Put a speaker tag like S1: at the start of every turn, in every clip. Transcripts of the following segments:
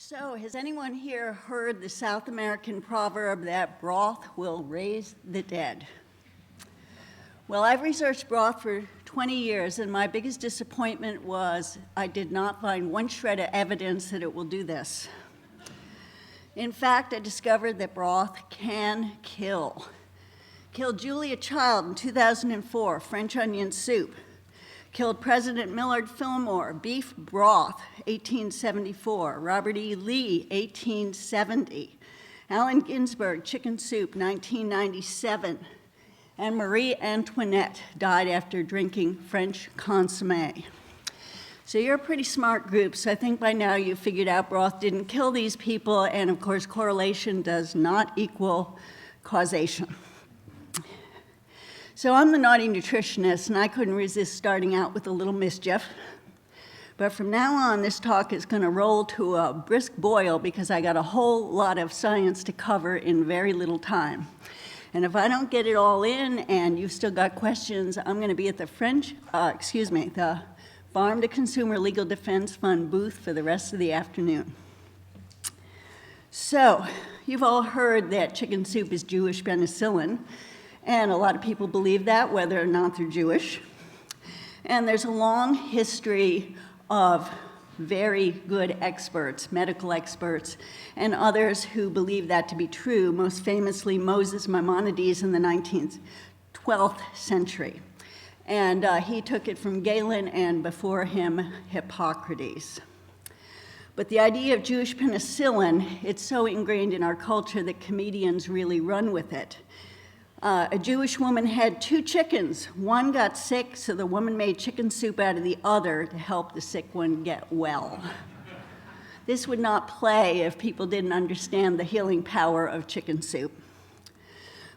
S1: So, has anyone here heard the South American proverb that broth will raise the dead? Well, I've researched broth for 20 years, and my biggest disappointment was I did not find one shred of evidence that it will do this. In fact, I discovered that broth can kill. Killed Julia Child in 2004, French onion soup. Killed President Millard Fillmore, beef broth, 1874. Robert E. Lee, 1870. Allen Ginsberg, chicken soup, 1997. And Marie Antoinette died after drinking French consommé. So you're a pretty smart group, so I think by now you've figured out broth didn't kill these people, and of course correlation does not equal causation. So I'm the naughty nutritionist, and I couldn't resist starting out with a little mischief. But from now on, this talk is going to roll to a brisk boil because I got a whole lot of science to cover in very little time. And if I don't get it all in and you've still got questions, I'm going to be at the the Farm to Consumer Legal Defense Fund booth for the rest of the afternoon. So, you've all heard that chicken soup is Jewish penicillin. And a lot of people believe that, whether or not they're Jewish. And there's a long history of very good experts, medical experts, and others who believe that to be true, most famously Moses Maimonides in the 12th century. And he took it from Galen and before him, Hippocrates. But the idea of Jewish penicillin, it's so ingrained in our culture that comedians really run with it. A Jewish woman had 2 chickens. One got sick, so the woman made chicken soup out of the other to help the sick one get well. This would not play if people didn't understand the healing power of chicken soup.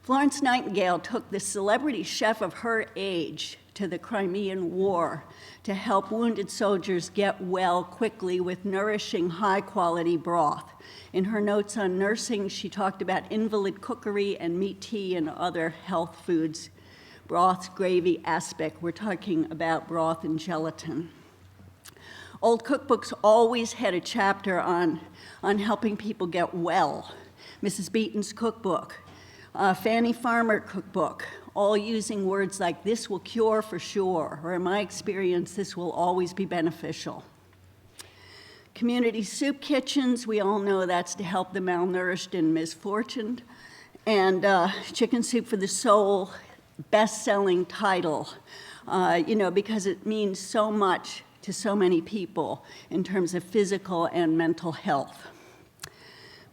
S1: Florence Nightingale took the celebrity chef of her age to the Crimean War to help wounded soldiers get well quickly with nourishing, high-quality broth. In her notes on nursing, she talked about invalid cookery and meat tea and other health foods. Broth, gravy, aspic. We're talking about broth and gelatin. Old cookbooks always had a chapter on helping people get well. Mrs. Beeton's cookbook, Fanny Farmer cookbook, all using words like this will cure for sure, or in my experience, this will always be beneficial. Community soup kitchens, we all know that's to help the malnourished and misfortuned. And Chicken Soup for the Soul, best-selling title, because it means so much to so many people in terms of physical and mental health.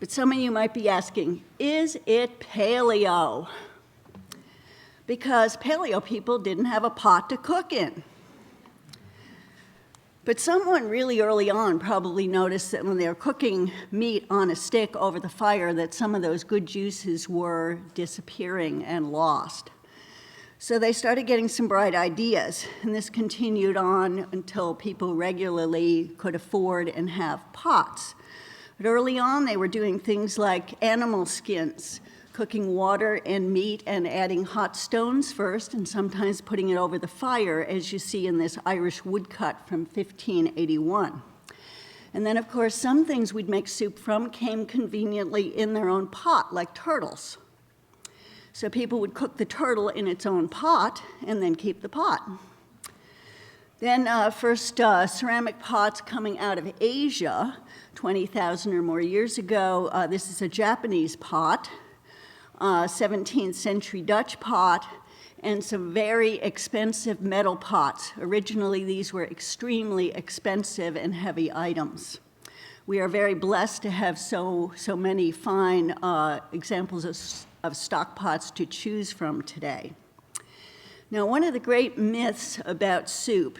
S1: But some of you might be asking, is it paleo? Because paleo people didn't have a pot to cook in. But someone really early on probably noticed that when they were cooking meat on a stick over the fire that some of those good juices were disappearing and lost. So they started getting some bright ideas, and this continued on until people regularly could afford and have pots. But early on they were doing things like animal skins, cooking water and meat and adding hot stones first and sometimes putting it over the fire, as you see in this Irish woodcut from 1581. And then, of course, some things we'd make soup from came conveniently in their own pot, like turtles. So people would cook the turtle in its own pot and then keep the pot. Then first ceramic pots coming out of Asia, 20,000 or more years ago. This is a Japanese pot. 17th century Dutch pot, and some very expensive metal pots. Originally, these were extremely expensive and heavy items. We are very blessed to have so many fine examples of stock pots to choose from today. Now, one of the great myths about soup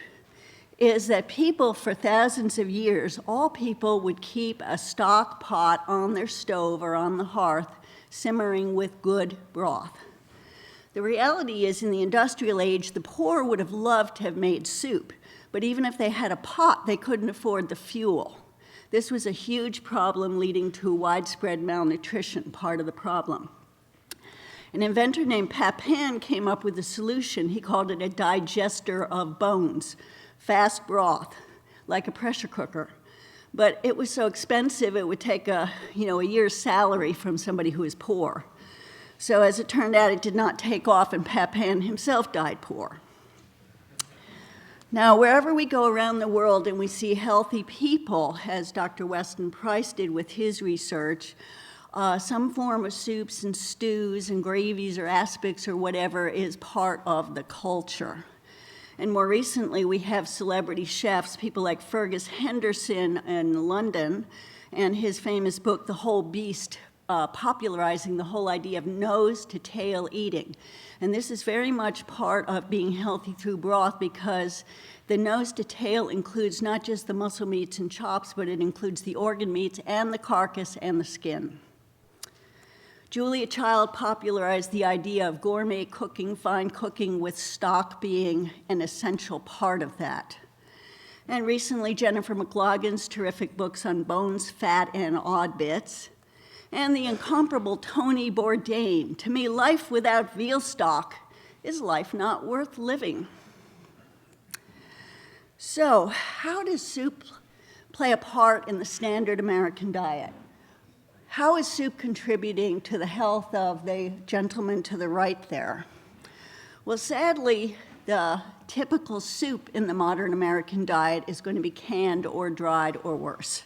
S1: is that people for thousands of years, all people would keep a stock pot on their stove or on the hearth simmering with good broth. The reality is, in the industrial age, the poor would have loved to have made soup, but even if they had a pot, they couldn't afford the fuel. This was a huge problem leading to widespread malnutrition, part of the problem. An inventor named Papin came up with a solution. He called it a digester of bones, fast broth, like a pressure cooker. but it was so expensive it would take a year's salary from somebody who was poor. So as it turned out, it did not take off, and Papin himself died poor. Now, wherever we go around the world and we see healthy people, as Dr. Weston Price did with his research, some form of soups and stews and gravies or aspics or whatever is part of the culture. And more recently, we have celebrity chefs, people like Fergus Henderson in London, and his famous book, The Whole Beast, popularizing the whole idea of nose-to-tail eating. And this is very much part of being healthy through broth, because the nose-to-tail includes not just the muscle meats and chops, but it includes the organ meats and the carcass and the skin. Julia Child popularized the idea of gourmet cooking, fine cooking, with stock being an essential part of that. And recently, Jennifer McLaughlин's terrific books on bones, fat, and odd bits. And the incomparable Tony Bourdain. To me, life without veal stock is life not worth living. So, how does soup play a part in the standard American diet? How is soup contributing to the health of the gentleman to the right there? Well, sadly, the typical soup in the modern American diet is going to be canned or dried or worse.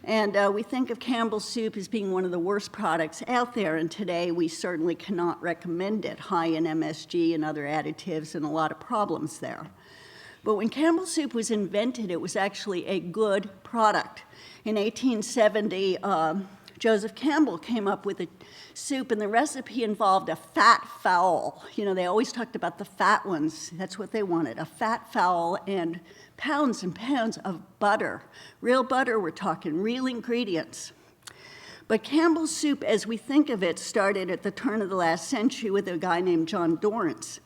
S1: And we think of Campbell's soup as being one of the worst products out there, and today we certainly cannot recommend it, high in MSG and other additives and a lot of problems there. But when Campbell's soup was invented, it was actually a good product. In 1870, Joseph Campbell came up with a soup, and the recipe involved a fat fowl. They always talked about the fat ones. That's what they wanted, a fat fowl and pounds of butter. Real butter, we're talking, real ingredients. But Campbell's soup, as we think of it, started at the turn of the last century with a guy named John Dorrance.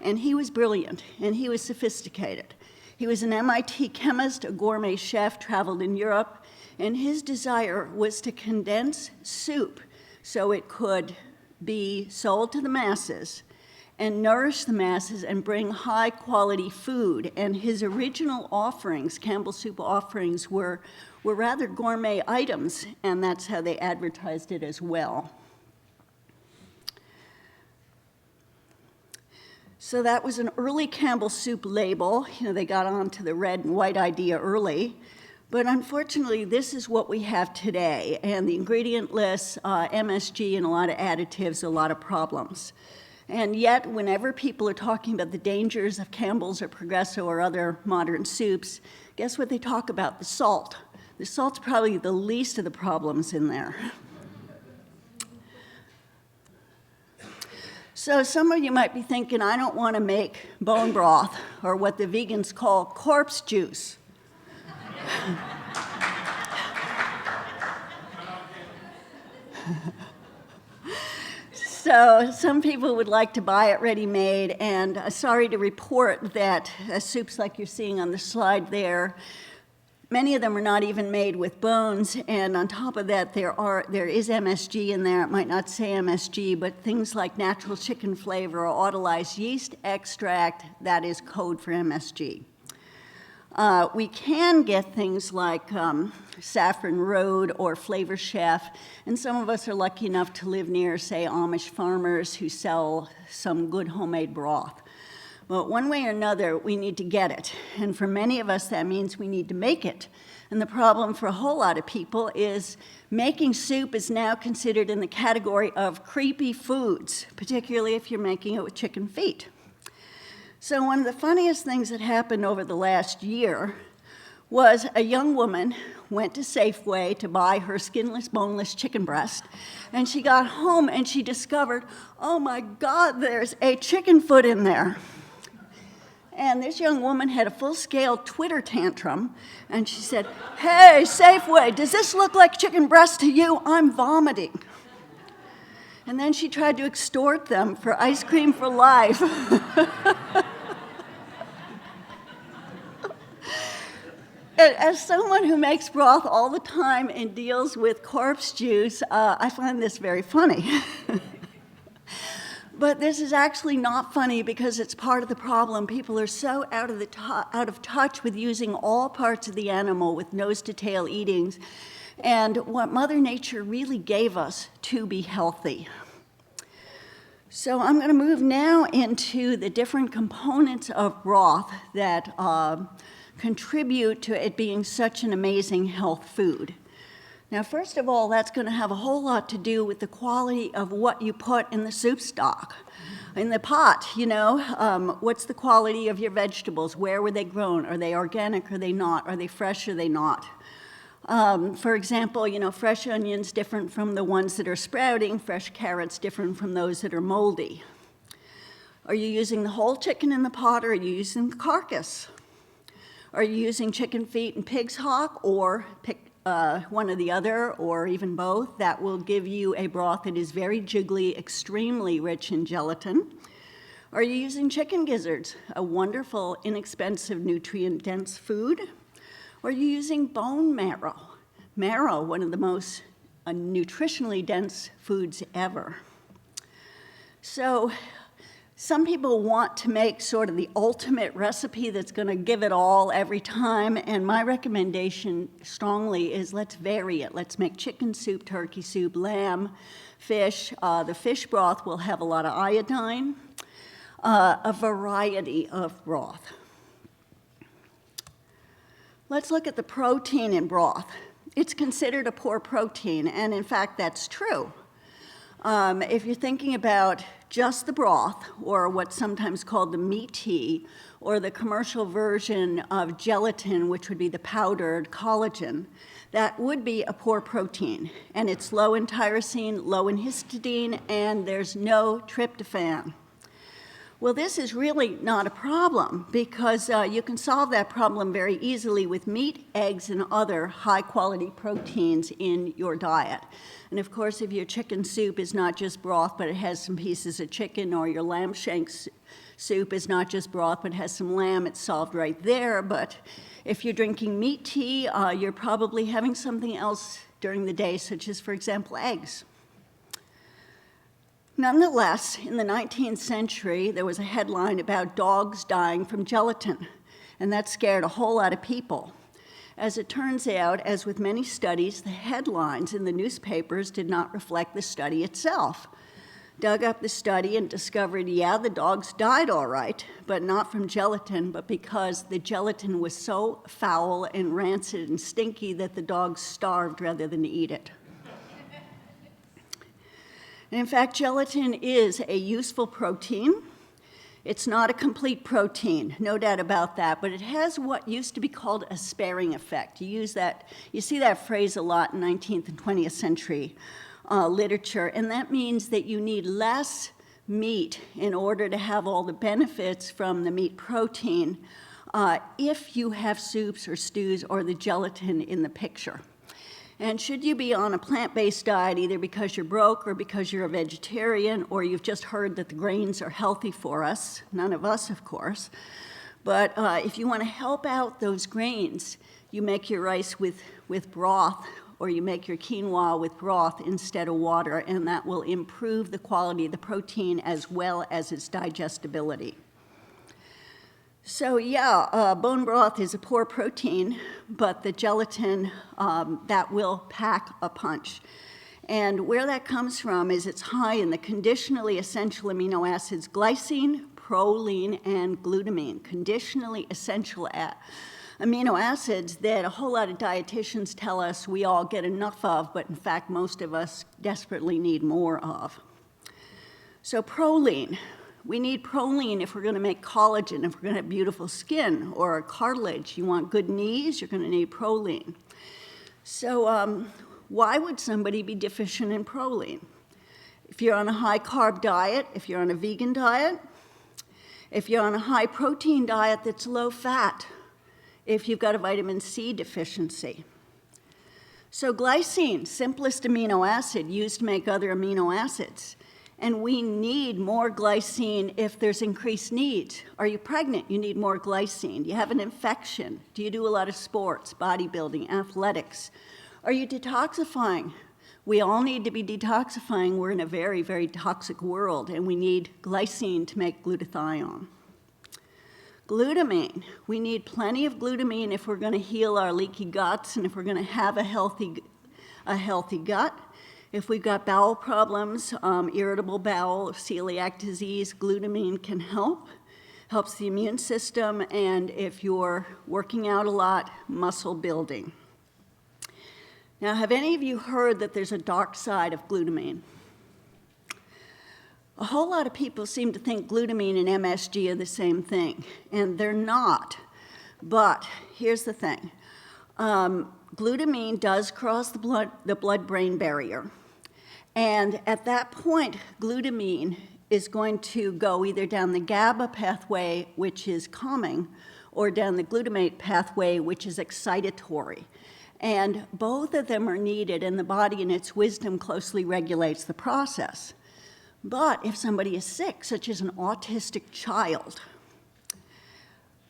S1: And he was brilliant, and he was sophisticated. He was an MIT chemist, a gourmet chef, traveled in Europe, and his desire was to condense soup so it could be sold to the masses and nourish the masses and bring high-quality food. And his original offerings, Campbell's soup offerings, were rather gourmet items, and that's how they advertised it as well. So that was an early Campbell soup label. They got onto the red and white idea early. But unfortunately, this is what we have today. And the ingredient list, MSG, and a lot of additives, a lot of problems. And yet, whenever people are talking about the dangers of Campbell's or Progresso or other modern soups, guess what they talk about? The salt. The salt's probably the least of the problems in there. So some of you might be thinking, I don't want to make bone broth, or what the vegans call corpse juice. So some people would like to buy it ready-made, and sorry to report that soups like you're seeing on the slide there, many of them are not even made with bones, and on top of that, there is MSG in there. It might not say MSG, but things like natural chicken flavor or autolyzed yeast extract, that is code for MSG. We can get things like Saffron Road or Flavor Chef, and some of us are lucky enough to live near, say, Amish farmers who sell some good homemade broth. But one way or another, we need to get it, and for many of us, that means we need to make it. And the problem for a whole lot of people is making soup is now considered in the category of creepy foods, particularly if you're making it with chicken feet. So one of the funniest things that happened over the last year was a young woman went to Safeway to buy her skinless, boneless chicken breast, and she got home and she discovered, oh my God, there's a chicken foot in there. And this young woman had a full-scale Twitter tantrum, and she said, hey, Safeway, does this look like chicken breast to you? I'm vomiting. And then she tried to extort them for ice cream for life. As someone who makes broth all the time and deals with corpse juice, I find this very funny. But this is actually not funny because it's part of the problem. People are so out of touch with using all parts of the animal with nose to tail eatings and what Mother Nature really gave us to be healthy. So I'm going to move now into the different components of broth that contribute to it being such an amazing health food. Now, first of all, that's going to have a whole lot to do with the quality of what you put in the soup stock. In the pot, what's the quality of your vegetables? Where were they grown? Are they organic? Are they not? Are they fresh? Are they not? For example, fresh onions different from the ones that are sprouting, fresh carrots different from those that are moldy. Are you using the whole chicken in the pot, or are you using the carcass? Are you using chicken feet and pig's hock, or pick one or the other, or even both? That will give you a broth that is very jiggly, extremely rich in gelatin. Are you using chicken gizzards, a wonderful, inexpensive, nutrient-dense food? Or are you using bone marrow? Marrow, one of the most nutritionally dense foods ever. So some people want to make sort of the ultimate recipe that's going to give it all every time, and my recommendation strongly is let's vary it. Let's make chicken soup, turkey soup, lamb, fish. The fish broth will have a lot of iodine, a variety of broth. Let's look at the protein in broth. It's considered a poor protein, and in fact, that's true. If you're thinking about just the broth, or what's sometimes called the meat tea, or the commercial version of gelatin, which would be the powdered collagen, that would be a poor protein. And it's low in tyrosine, low in histidine, and there's no tryptophan. Well, this is really not a problem because you can solve that problem very easily with meat, eggs, and other high-quality proteins in your diet. And of course, if your chicken soup is not just broth, but it has some pieces of chicken, or your lamb shank soup is not just broth, but has some lamb, it's solved right there. But if you're drinking meat tea, you're probably having something else during the day, such as, for example, eggs. Nonetheless, in the 19th century, there was a headline about dogs dying from gelatin, and that scared a whole lot of people. As it turns out, as with many studies, the headlines in the newspapers did not reflect the study itself. Dug up the study and discovered, yeah, the dogs died all right, but not from gelatin, but because the gelatin was so foul and rancid and stinky that the dogs starved rather than eat it. And in fact, gelatin is a useful protein. It's not a complete protein, no doubt about that, but it has what used to be called a sparing effect. You see that phrase a lot in 19th and 20th century literature, and that means that you need less meat in order to have all the benefits from the meat protein if you have soups or stews or the gelatin in the picture. And should you be on a plant-based diet, either because you're broke or because you're a vegetarian, or you've just heard that the grains are healthy for us, none of us, of course, but if you want to help out those grains, you make your rice with broth, or you make your quinoa with broth instead of water, and that will improve the quality of the protein as well as its digestibility. So yeah, bone broth is a poor protein, but the gelatin, that will pack a punch. And where that comes from is it's high in the conditionally essential amino acids glycine, proline, and glutamine. Conditionally essential amino acids that a whole lot of dietitians tell us we all get enough of, but in fact most of us desperately need more of. So proline. We need proline if we're going to make collagen, if we're going to have beautiful skin or cartilage. You want good knees, you're going to need proline. So why would somebody be deficient in proline? If you're on a high-carb diet, if you're on a vegan diet, if you're on a high-protein diet that's low-fat, if you've got a vitamin C deficiency. So glycine, simplest amino acid used to make other amino acids. And we need more glycine if there's increased needs. Are you pregnant? You need more glycine. Do you have an infection? Do you do a lot of sports, bodybuilding, athletics? Are you detoxifying? We all need to be detoxifying. We're in a very, very toxic world, and we need glycine to make glutathione. Glutamine. We need plenty of glutamine if we're going to heal our leaky guts and if we're going to have a healthy gut. If we've got bowel problems, irritable bowel, celiac disease, glutamine can help. Helps the immune system, and if you're working out a lot, muscle building. Now, have any of you heard that there's a dark side of glutamine? A whole lot of people seem to think glutamine and MSG are the same thing, and they're not. But here's the thing. Glutamine does cross the blood-brain barrier. And at that point, glutamine is going to go either down the GABA pathway, which is calming, or down the glutamate pathway, which is excitatory. And both of them are needed, and the body in its wisdom closely regulates the process. But if somebody is sick, such as an autistic child,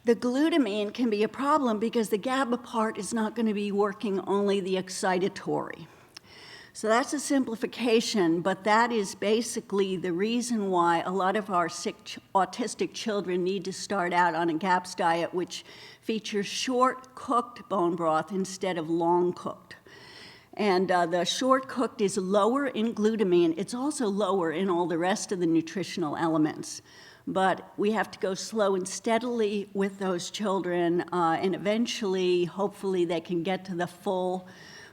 S1: the glutamine can be a problem because the GABA part is not going to be working, only the excitatory. So that's a simplification, but that is basically the reason why a lot of our sick autistic children need to start out on a GAPS diet, which features short-cooked bone broth instead of long-cooked. And the short-cooked is lower in glutamine. It's also lower in all the rest of the nutritional elements. But we have to go slow and steadily with those children, and eventually, hopefully, they can get to the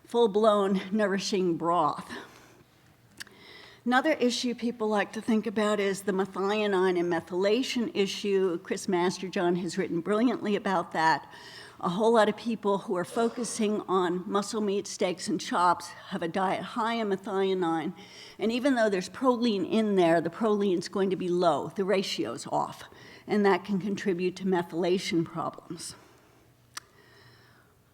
S1: full-blown nourishing broth. Another issue people like to think about is the methionine and methylation issue. Chris Masterjohn has written brilliantly about that. A whole lot of people who are focusing on muscle meat, steaks, and chops have a diet high in methionine. And even though there's proline in there, the proline's going to be low. The ratio's off. And that can contribute to methylation problems.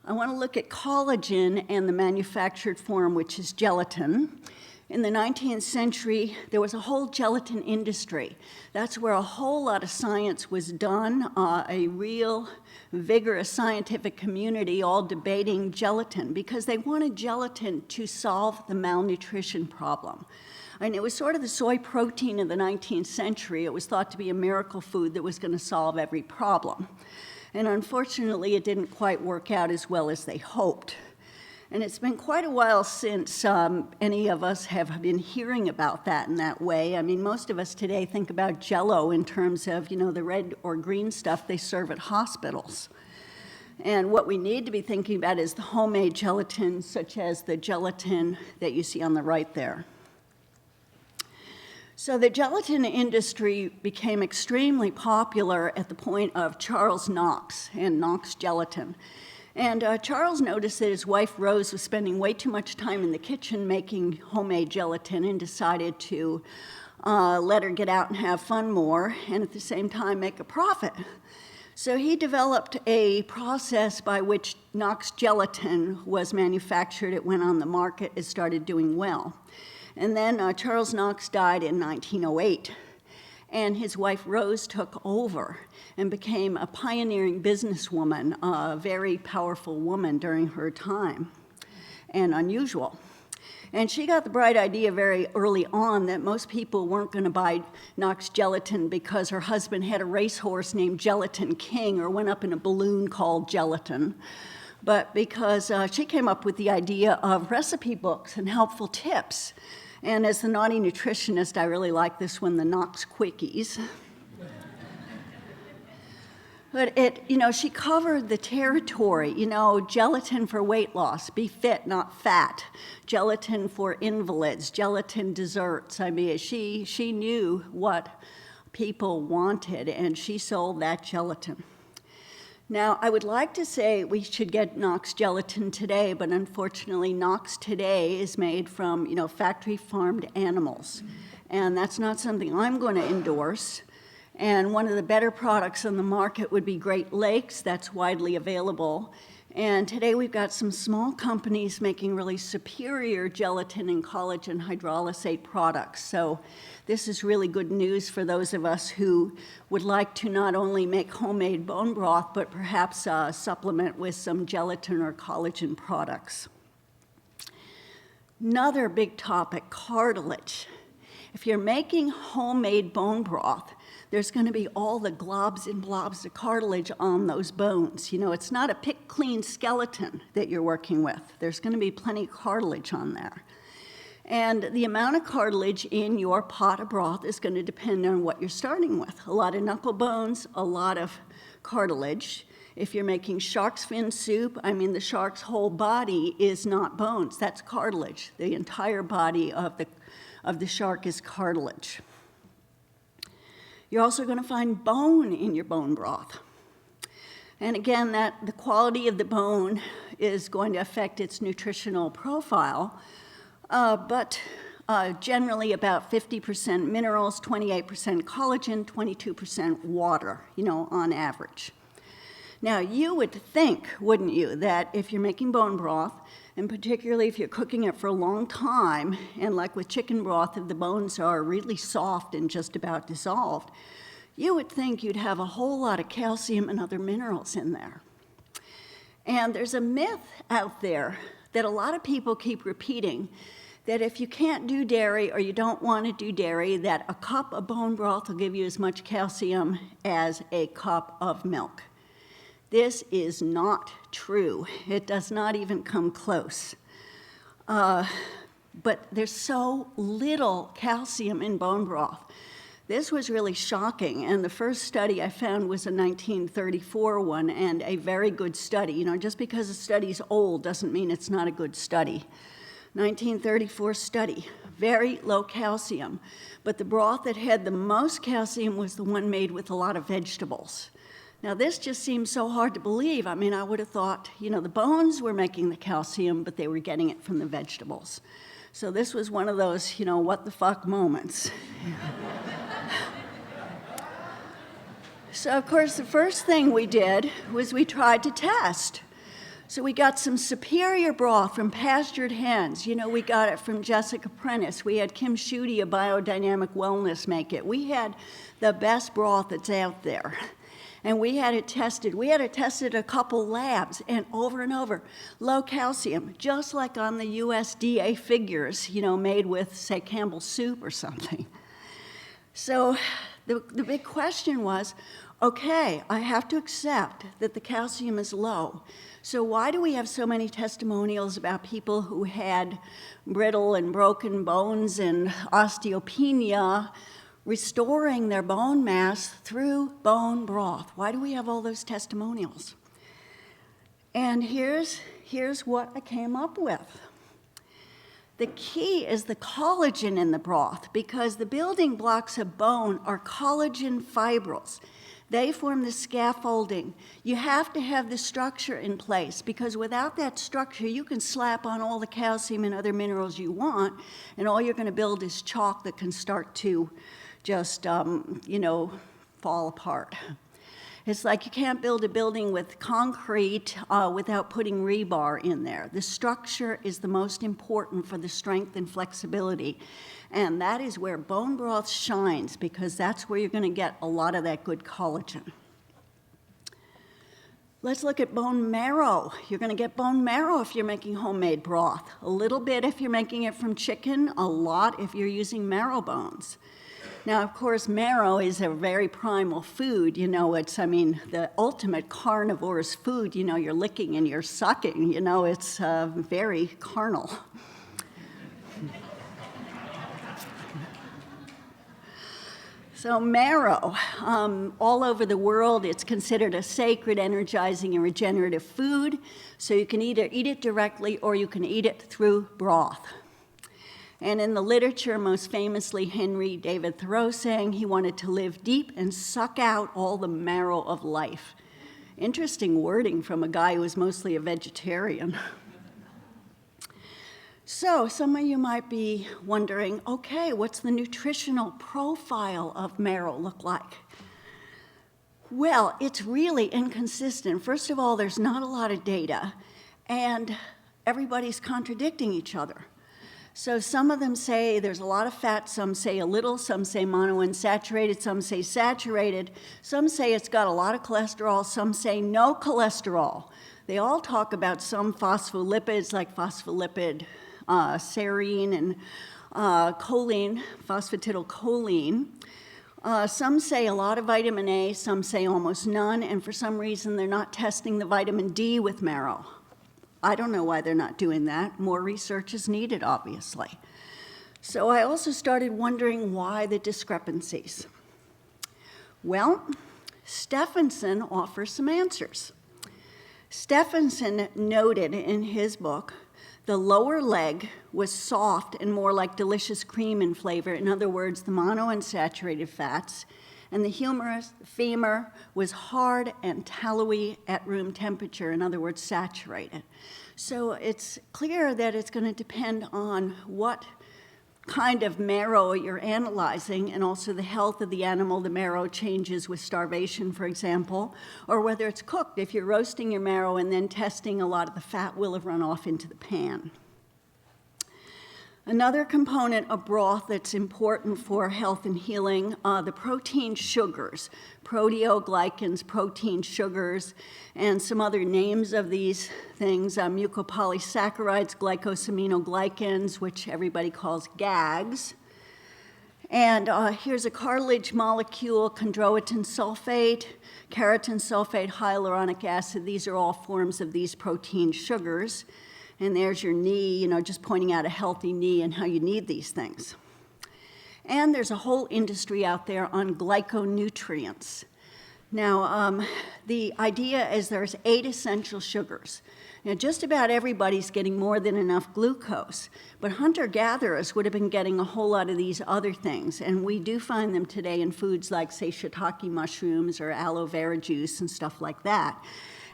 S1: I want to look at collagen and the manufactured form, which is gelatin. In the 19th century, there was a whole gelatin industry. That's where a whole lot of science was done, a real vigorous scientific community all debating gelatin because they wanted gelatin to solve the malnutrition problem. And it was sort of the soy protein of the 19th century. It was thought to be a miracle food that was going to solve every problem. And unfortunately, it didn't quite work out as well as they hoped. And it's been quite a while since any of us have been hearing about that in that way. I mean, most of us today think about Jell-O in terms of, the red or green stuff they serve at hospitals. And what we need to be thinking about is the homemade gelatin, such as the gelatin that you see on the right there. So the gelatin industry became extremely popular at the point of Charles Knox and Knox Gelatin. And Charles noticed that his wife Rose was spending way too much time in the kitchen making homemade gelatin and decided to let her get out and have fun more and at the same time make a profit. So he developed a process by which Knox Gelatin was manufactured. It went on the market. It started doing well. And then Charles Knox died in 1908. And his wife Rose took over and became a pioneering businesswoman, a very powerful woman during her time, and unusual. And she got the bright idea very early on that most people weren't going to buy Knox Gelatin because her husband had a racehorse named Gelatin King or went up in a balloon called Gelatin, but because she came up with the idea of recipe books and helpful tips. And as the naughty nutritionist, I really like this one, the Knox Quickies. But she covered the territory, gelatin for weight loss, be fit, not fat, gelatin for invalids, gelatin desserts. I mean, she knew what people wanted, and she sold that gelatin. Now, I would like to say we should get Knox Gelatin today, but unfortunately, Knox today is made from, factory-farmed animals. And that's not something I'm going to endorse. And one of the better products on the market would be Great Lakes. That's widely available. And today we've got some small companies making really superior gelatin and collagen hydrolysate products. So this is really good news for those of us who would like to not only make homemade bone broth, but perhaps supplement with some gelatin or collagen products. Another big topic, cartilage. If you're making homemade bone broth, there's going to be all the globs and blobs of cartilage on those bones. You know, it's not a pick clean skeleton that you're working with. There's going to be plenty of cartilage on there. And the amount of cartilage in your pot of broth is going to depend on what you're starting with. A lot of knuckle bones, a lot of cartilage. If you're making shark's fin soup, I mean, the shark's whole body is not bones, that's cartilage. The entire body of the shark is cartilage. You're also going to find bone in your bone broth. And again, the quality of the bone is going to affect its nutritional profile, but generally about 50% minerals, 28% collagen, 22% water, you know, on average. Now, you would think, wouldn't you, that if you're making bone broth, and particularly if you're cooking it for a long time, and like with chicken broth, if the bones are really soft and just about dissolved, you would think you'd have a whole lot of calcium and other minerals in there. And there's a myth out there that a lot of people keep repeating, that if you can't do dairy or you don't want to do dairy, that a cup of bone broth will give you as much calcium as a cup of milk. This is not true. It does not even come close. But there's so little calcium in bone broth. This was really shocking, and the first study I found was a 1934 one, and a very good study. You know, just because a study's old doesn't mean it's not a good study. 1934 study, very low calcium, but the broth that had the most calcium was the one made with a lot of vegetables. Now, this just seems so hard to believe. I mean, I would have thought, you know, the bones were making the calcium, but they were getting it from the vegetables. So this was one of those, you know, what the fuck moments. So, of course, the first thing we did was we tried to test. So we got some superior broth from pastured hens. You know, we got it from Jessica Prentice. We had Kim Schutte of Biodynamic Wellness make it. We had the best broth that's out there. And we had it tested. We had it tested at a couple labs, and over, low calcium, just like on the USDA figures, you know, made with, say, Campbell's soup or something. So the big question was, okay, I have to accept that the calcium is low. So why do we have so many testimonials about people who had brittle and broken bones and osteopenia restoring their bone mass through bone broth? Why do we have all those testimonials? And here's what I came up with. The key is the collagen in the broth, because the building blocks of bone are collagen fibrils. They form the scaffolding. You have to have the structure in place, because without that structure, you can slap on all the calcium and other minerals you want, and all you're going to build is chalk that can start to just, you know, fall apart. It's like you can't build a building with concrete without putting rebar in there. The structure is the most important for the strength and flexibility. And that is where bone broth shines, because that's where you're going to get a lot of that good collagen. Let's look at bone marrow. You're going to get bone marrow if you're making homemade broth. A little bit if you're making it from chicken, a lot if you're using marrow bones. Now, of course, marrow is a very primal food. You know, it's, I mean, the ultimate carnivorous food. You know, you're licking and you're sucking. You know, it's very carnal. So marrow, all over the world, it's considered a sacred, energizing, and regenerative food. So you can either eat it directly or you can eat it through broth. And in the literature, most famously, Henry David Thoreau saying he wanted to live deep and suck out all the marrow of life. Interesting wording from a guy who was mostly a vegetarian. So some of you might be wondering, okay, what's the nutritional profile of marrow look like? Well, it's really inconsistent. First of all, there's not a lot of data, and everybody's contradicting each other. So some of them say there's a lot of fat, some say a little, some say monounsaturated, some say saturated, some say it's got a lot of cholesterol, some say no cholesterol. They all talk about some phospholipids like phospholipid serine and choline, phosphatidylcholine. Some say a lot of vitamin A, some say almost none, and for some reason they're not testing the vitamin D with marrow. I don't know why they're not doing that. More research is needed, obviously. So I also started wondering why the discrepancies. Well, Stephenson offers some answers. Stephenson noted in his book the lower leg was soft and more like delicious cream in flavor, in other words, the monounsaturated fats, and the femur was hard and tallowy at room temperature, in other words, saturated. So it's clear that it's going to depend on what kind of marrow you're analyzing, and also the health of the animal. The marrow changes with starvation, for example, or whether it's cooked. If you're roasting your marrow and then testing, a lot of the fat will have run off into the pan. Another component of broth that's important for health and healing, the protein sugars, proteoglycans, protein sugars, and some other names of these things, mucopolysaccharides, glycosaminoglycans, which everybody calls GAGs. And here's a cartilage molecule, chondroitin sulfate, keratin sulfate, hyaluronic acid. These are all forms of these protein sugars. And there's your knee, just pointing out a healthy knee and how you need these things. And there's a whole industry out there on glyconutrients. Now, the idea is there's 8 essential sugars. Now, just about everybody's getting more than enough glucose, but hunter-gatherers would have been getting a whole lot of these other things, and we do find them today in foods like, say, shiitake mushrooms or aloe vera juice and stuff like that.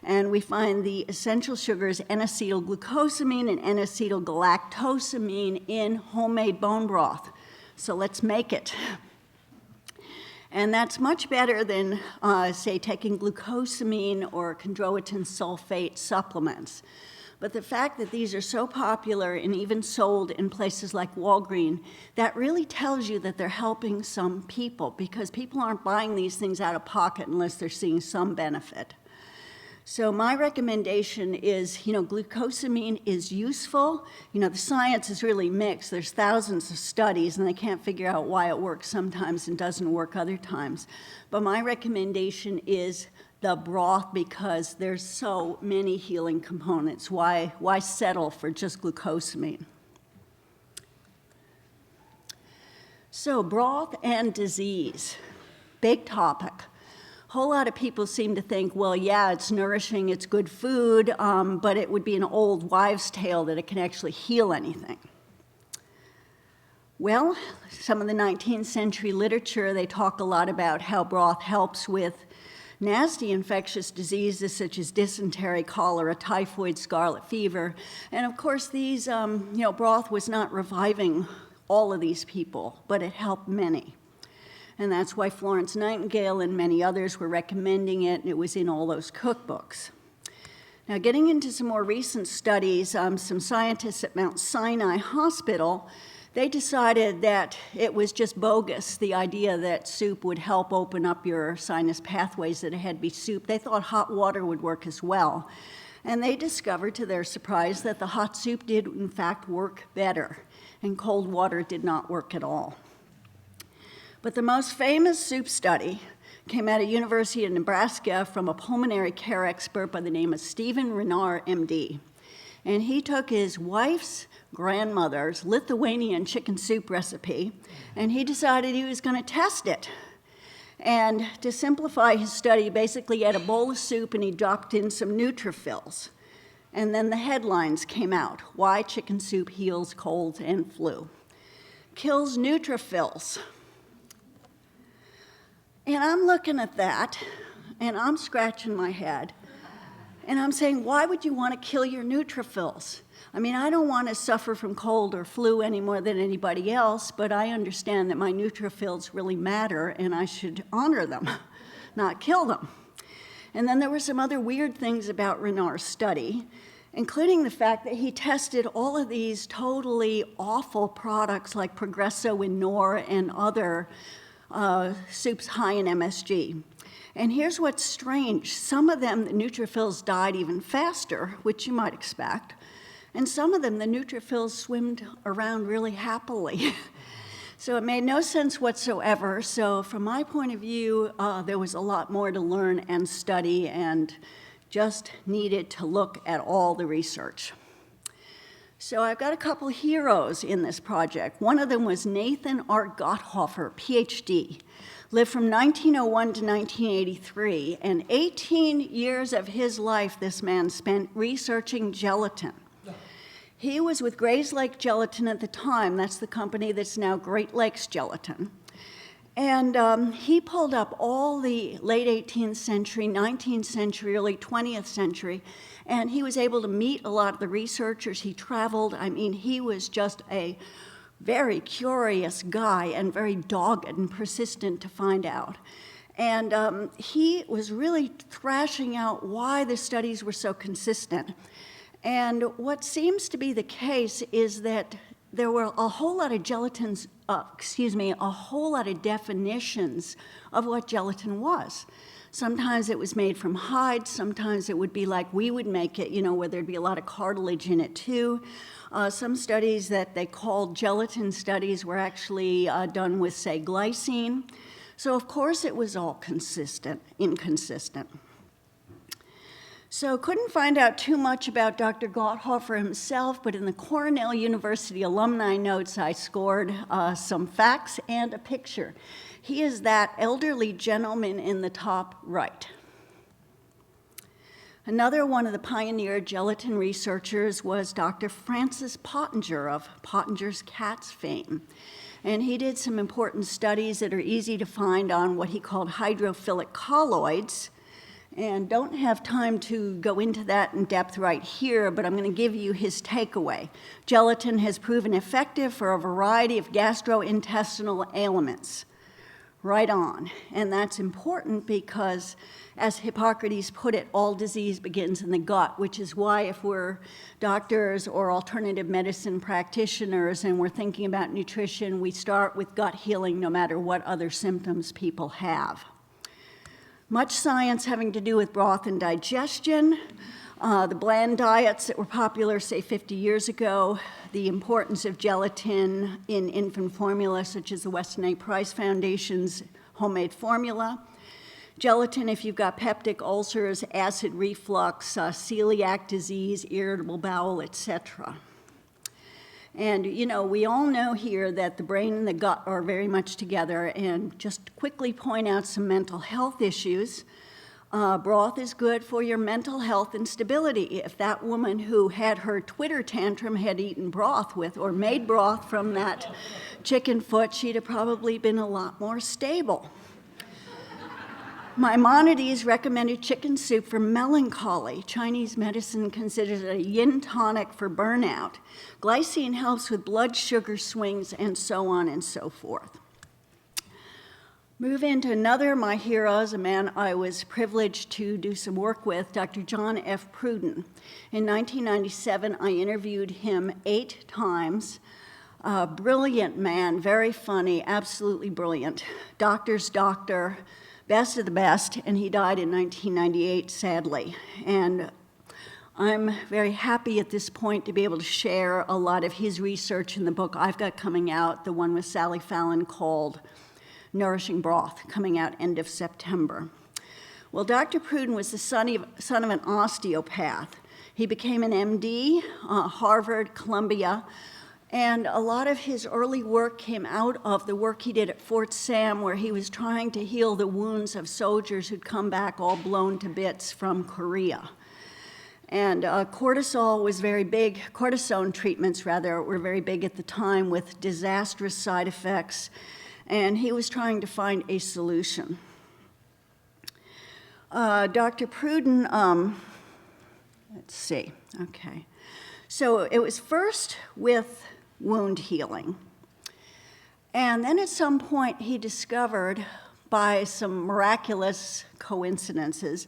S1: And we find the essential sugars N-acetylglucosamine and N-acetylgalactosamine in homemade bone broth. So let's make it. And that's much better than, say, taking glucosamine or chondroitin sulfate supplements. But the fact that these are so popular and even sold in places like Walgreens, that really tells you that they're helping some people, because people aren't buying these things out of pocket unless they're seeing some benefit. So my recommendation is, glucosamine is useful. The science is really mixed. There's thousands of studies, and they can't figure out why it works sometimes and doesn't work other times. But my recommendation is the broth, because there's so many healing components. Why settle for just glucosamine? So broth and disease, big topic. A whole lot of people seem to think, well, yeah, it's nourishing, it's good food, but it would be an old wives' tale that it can actually heal anything. Well, some of the 19th century literature, they talk a lot about how broth helps with nasty infectious diseases such as dysentery, cholera, typhoid, scarlet fever. And of course, these, broth was not reviving all of these people, but it helped many. And that's why Florence Nightingale and many others were recommending it, and it was in all those cookbooks. Now, getting into some more recent studies, some scientists at Mount Sinai Hospital, they decided that it was just bogus, the idea that soup would help open up your sinus pathways, that it had to be soup. They thought hot water would work as well. And they discovered, to their surprise, that the hot soup did, in fact, work better, and cold water did not work at all. But the most famous soup study came out of University of Nebraska from a pulmonary care expert by the name of Stephen Renard, MD. And he took his wife's grandmother's Lithuanian chicken soup recipe, and he decided he was going to test it. And to simplify his study, basically he had a bowl of soup and he dropped in some neutrophils. And then the headlines came out: why chicken soup heals colds and flu. Kills neutrophils. And I'm looking at that, and I'm scratching my head, and I'm saying, why would you want to kill your neutrophils? I mean, I don't want to suffer from cold or flu any more than anybody else, but I understand that my neutrophils really matter, and I should honor them, not kill them. And then there were some other weird things about Renard's study, including the fact that he tested all of these totally awful products like Progresso and Knorr and other soups high in MSG. And here's what's strange. Some of them, the neutrophils died even faster, which you might expect, And some of them, the neutrophils swimmed around really happily. So it made no sense whatsoever. So from my point of view, there was a lot more to learn and study, and just needed to look at all the research. So I've got a couple heroes in this project. One of them was Nathan R. Gotthofer, PhD. Lived from 1901 to 1983, and 18 years of his life this man spent researching gelatin. He was with Grayslake Gelatin at the time. That's the company that's now Great Lakes Gelatin. And he pulled up all the late 18th century, 19th century, early 20th century, and he was able to meet a lot of the researchers. He traveled. I mean, he was just a very curious guy and very dogged and persistent to find out. And he was really thrashing out why the studies were so consistent. And what seems to be the case is that there were a whole lot of a whole lot of definitions of what gelatin was. Sometimes it was made from hide, sometimes it would be like we would make it, where there'd be a lot of cartilage in it too. Some studies that they called gelatin studies were actually done with, say, glycine. So of course it was all inconsistent. So couldn't find out too much about Dr. Gotthofer himself, but in the Cornell University alumni notes, I scored some facts and a picture. He is that elderly gentleman in the top right. Another one of the pioneer gelatin researchers was Dr. Francis Pottenger of Pottenger's Cats fame. And he did some important studies that are easy to find on what he called hydrophilic colloids. And don't have time to go into that in depth right here, but I'm going to give you his takeaway. Gelatin has proven effective for a variety of gastrointestinal ailments. Right on. And that's important because, as Hippocrates put it, all disease begins in the gut, which is why if we're doctors or alternative medicine practitioners and we're thinking about nutrition, we start with gut healing no matter what other symptoms people have. Much science having to do with broth and digestion, the bland diets that were popular, say, 50 years ago, the importance of gelatin in infant formula, such as the Weston A. Price Foundation's homemade formula. Gelatin if you've got peptic ulcers, acid reflux, celiac disease, irritable bowel, etc. And, we all know here that the brain and the gut are very much together, and just quickly point out some mental health issues. Broth is good for your mental health and stability. If that woman who had her Twitter tantrum had eaten broth with, or made broth from that chicken foot, she'd have probably been a lot more stable. Maimonides recommended chicken soup for melancholy. Chinese medicine considers it a yin tonic for burnout. Glycine helps with blood sugar swings, and so on and so forth. Move into another of my heroes, a man I was privileged to do some work with, Dr. John F. Pruden. In 1997, I interviewed him 8 times. Brilliant man, very funny, absolutely brilliant. Doctor's doctor. Best of the best, and he died in 1998, sadly. And I'm very happy at this point to be able to share a lot of his research in the book I've got coming out, the one with Sally Fallon called Nourishing Broth, coming out end of September. Well, Dr. Pruden was the son of an osteopath. He became an MD, Harvard, Columbia, and a lot of his early work came out of the work he did at Fort Sam, where he was trying to heal the wounds of soldiers who'd come back all blown to bits from Korea. And cortisone treatments were very big at the time with disastrous side effects, and he was trying to find a solution. Dr. Pruden, let's see, okay. So it was first with wound healing. And then at some point he discovered, by some miraculous coincidences,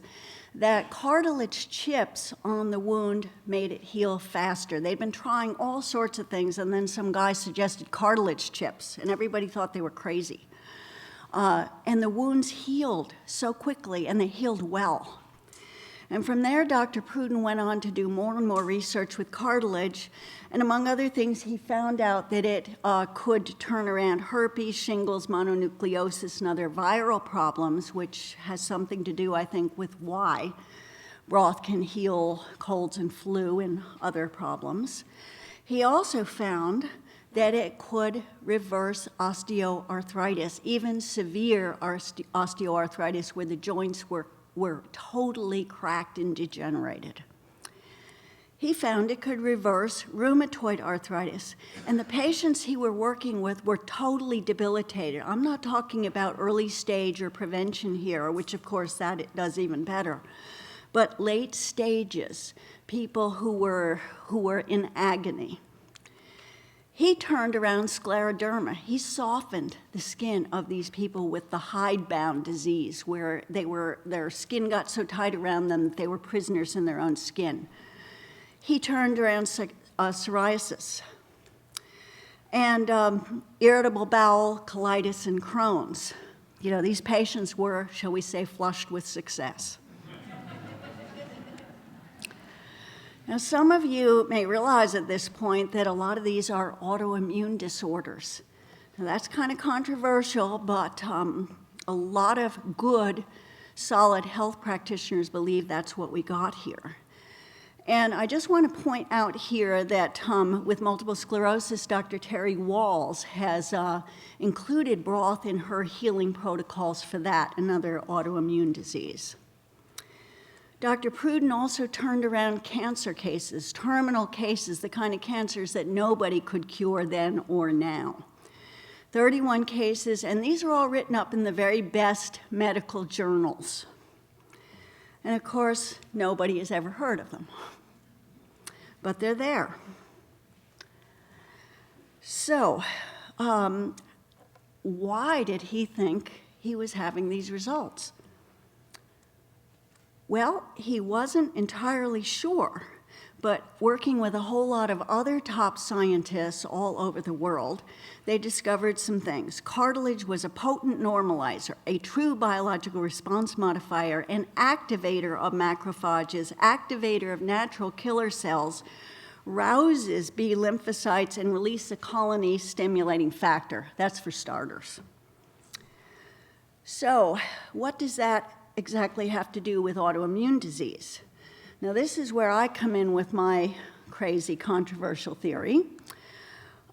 S1: that cartilage chips on the wound made it heal faster. They'd been trying all sorts of things, and then some guy suggested cartilage chips, and everybody thought they were crazy. And the wounds healed so quickly, and they healed well. And from there, Dr. Pruden went on to do more and more research with cartilage, and among other things, he found out that it could turn around herpes, shingles, mononucleosis, and other viral problems, which has something to do, I think, with why broth can heal colds and flu and other problems. He also found that it could reverse osteoarthritis, even severe osteoarthritis where the joints were totally cracked and degenerated. He found it could reverse rheumatoid arthritis, and the patients he were working with were totally debilitated. I'm not talking about early stage or prevention here, which of course that it does even better, but late stages, people who were in agony. He turned around scleroderma. He softened the skin of these people with the hidebound disease, where their skin got so tight around them that they were prisoners in their own skin. He turned around psoriasis and irritable bowel, colitis, and Crohn's. You know, these patients were, shall we say, flushed with success. Now, some of you may realize at this point that a lot of these are autoimmune disorders. Now, that's kind of controversial, but a lot of good, solid health practitioners believe that's what we got here. And I just want to point out here that with multiple sclerosis, Dr. Terry Walls has included broth in her healing protocols for that, another autoimmune disease. Dr. Pruden also turned around cancer cases, terminal cases, the kind of cancers that nobody could cure then or now. 31 cases, and these are all written up in the very best medical journals. And of course, nobody has ever heard of them, but they're there. So, why did he think he was having these results? Well, he wasn't entirely sure, but working with a whole lot of other top scientists all over the world, they discovered some things. Cartilage was a potent normalizer, a true biological response modifier, an activator of macrophages, activator of natural killer cells, rouses B lymphocytes, and release a colony-stimulating factor. That's for starters. So, what does that exactly have to do with autoimmune disease? Now, this is where I come in with my crazy controversial theory.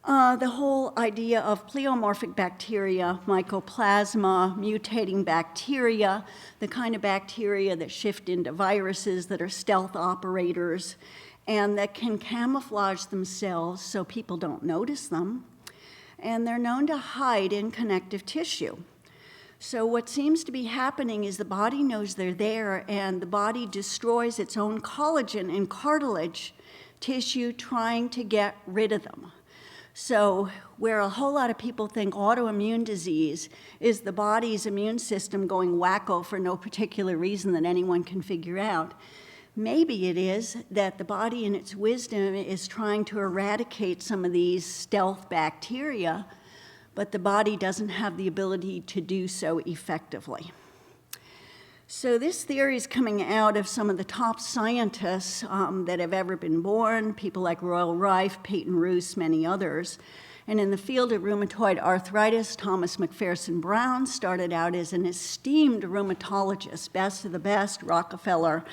S1: The whole idea of pleomorphic bacteria, mycoplasma, mutating bacteria, the kind of bacteria that shift into viruses that are stealth operators and that can camouflage themselves so people don't notice them, and they're known to hide in connective tissue. So what seems to be happening is the body knows they're there, and the body destroys its own collagen and cartilage tissue trying to get rid of them. So where a whole lot of people think autoimmune disease is the body's immune system going wacko for no particular reason that anyone can figure out, maybe it is that the body in its wisdom is trying to eradicate some of these stealth bacteria, but the body doesn't have the ability to do so effectively. So this theory is coming out of some of the top scientists that have ever been born, people like Royal Rife, Peyton Roos, many others. And in the field of rheumatoid arthritis, Thomas McPherson Brown started out as an esteemed rheumatologist, best of the best, Rockefeller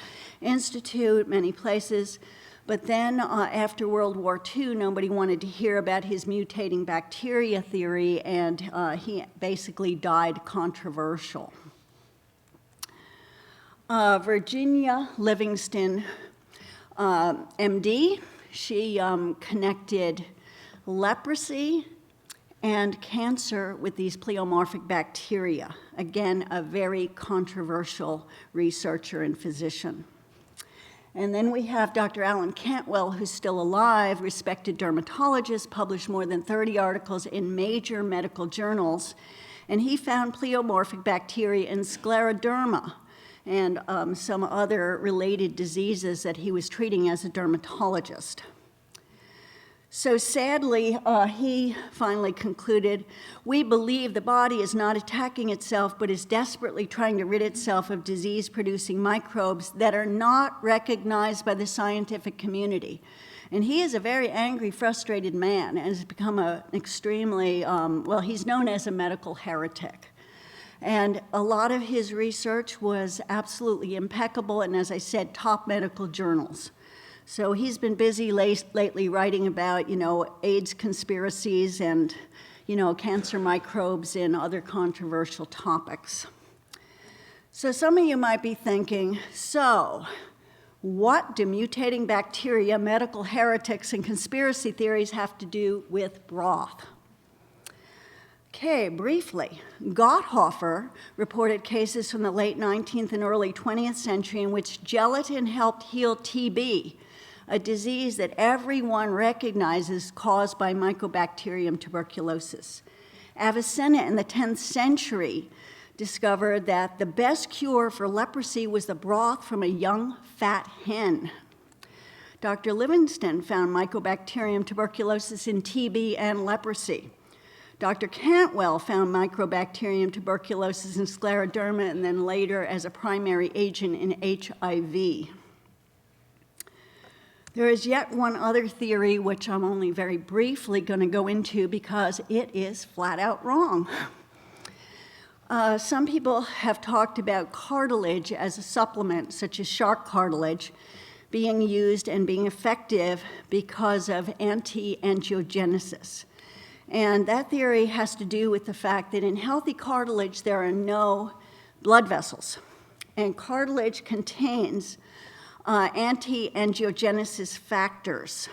S1: Institute, many places. But then after World War II, nobody wanted to hear about his mutating bacteria theory, and he basically died controversial. Virginia Livingston, MD, she connected leprosy and cancer with these pleomorphic bacteria. Again, a very controversial researcher and physician. And then we have Dr. Alan Cantwell, who's still alive, respected dermatologist, published more than 30 articles in major medical journals, and he found pleomorphic bacteria in scleroderma and some other related diseases that he was treating as a dermatologist. So sadly, he finally concluded, we believe the body is not attacking itself, but is desperately trying to rid itself of disease-producing microbes that are not recognized by the scientific community. And he is a very angry, frustrated man and has become an extremely, well, he's known as a medical heretic. And a lot of his research was absolutely impeccable, and as I said, top medical journals. So he's been busy lately writing about, AIDS conspiracies and, cancer microbes and other controversial topics. So some of you might be thinking, so what do mutating bacteria, medical heretics, and conspiracy theories have to do with broth? Okay, briefly, Gotthofer reported cases from the late 19th and early 20th century in which gelatin helped heal TB, a disease that everyone recognizes caused by Mycobacterium tuberculosis. Avicenna in the 10th century discovered that the best cure for leprosy was the broth from a young fat hen. Dr. Livingston found Mycobacterium tuberculosis in TB and leprosy. Dr. Cantwell found Mycobacterium tuberculosis in scleroderma and then later as a primary agent in HIV. There is yet one other theory, which I'm only very briefly going to go into because it is flat out wrong. Some people have talked about cartilage as a supplement, such as shark cartilage, being used and being effective because of anti-angiogenesis. And that theory has to do with the fact that in healthy cartilage, there are no blood vessels. And cartilage contains anti-angiogenesis factors.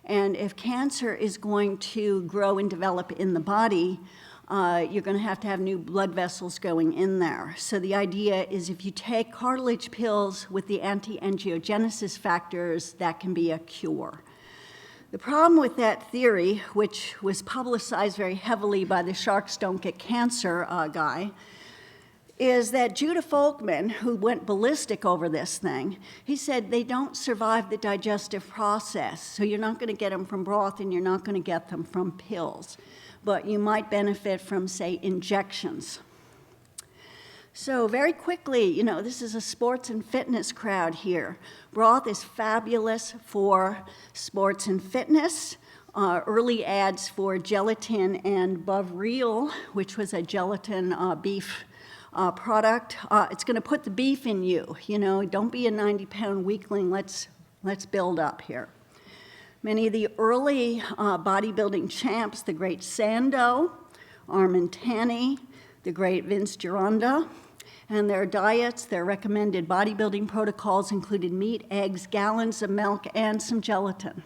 S1: And if cancer is going to grow and develop in the body, you're going to have new blood vessels going in there. So the idea is if you take cartilage pills with the anti-angiogenesis factors, that can be a cure. The problem with that theory, which was publicized very heavily by the Sharks Don't Get Cancer guy, is that Judah Folkman, who went ballistic over this thing, he said they don't survive the digestive process, so you're not going to get them from broth and you're not going to get them from pills, but you might benefit from, say, injections. So very quickly, this is a sports and fitness crowd here. Broth is fabulous for sports and fitness. Early ads for gelatin and Bovril, which was a gelatin beef product. It's going to put the beef in you. Don't be a 90-pound weakling. Let's build up here. Many of the early bodybuilding champs, the great Sando, Armand Tanny, the great Vince Gironda, and their diets, their recommended bodybuilding protocols included meat, eggs, gallons of milk, and some gelatin.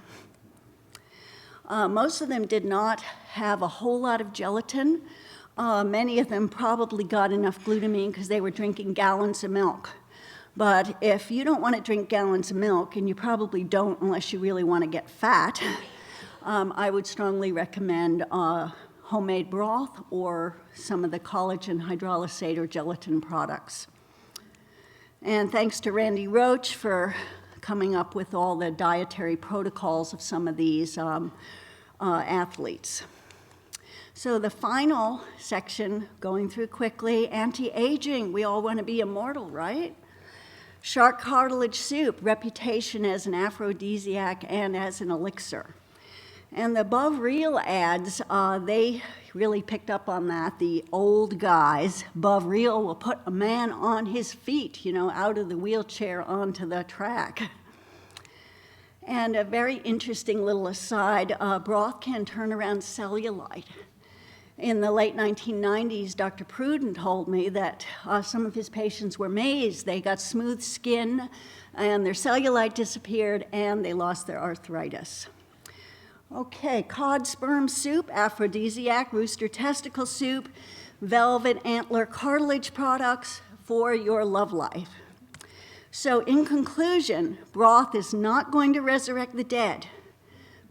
S1: Most of them did not have a whole lot of gelatin. Many of them probably got enough glutamine because they were drinking gallons of milk. But if you don't want to drink gallons of milk, and you probably don't unless you really want to get fat, I would strongly recommend homemade broth or some of the collagen hydrolysate or gelatin products. And thanks to Randy Roach for coming up with all the dietary protocols of some of these athletes. So the final section, going through quickly, anti-aging. We all want to be immortal, right? Shark cartilage soup, reputation as an aphrodisiac and as an elixir. And the Bovril ads, they really picked up on that. The old guys, Bovril will put a man on his feet, out of the wheelchair onto the track. And a very interesting little aside, broth can turn around cellulite. In the late 1990s, Dr. Pruden told me that some of his patients were amazed. They got smooth skin, and their cellulite disappeared, and they lost their arthritis. Okay, cod sperm soup, aphrodisiac, rooster testicle soup, velvet antler cartilage products for your love life. So in conclusion, broth is not going to resurrect the dead,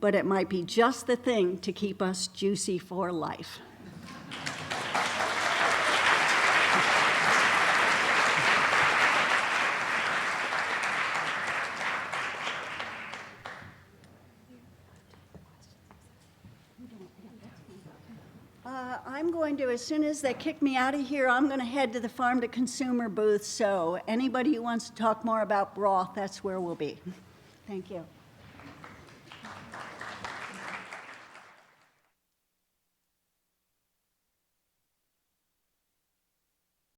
S1: but it might be just the thing to keep us juicy for life. going to, as soon as they kick me out of here, I'm going to head to the farm to consumer booth. So anybody who wants to talk more about broth, that's where we'll be. Thank you.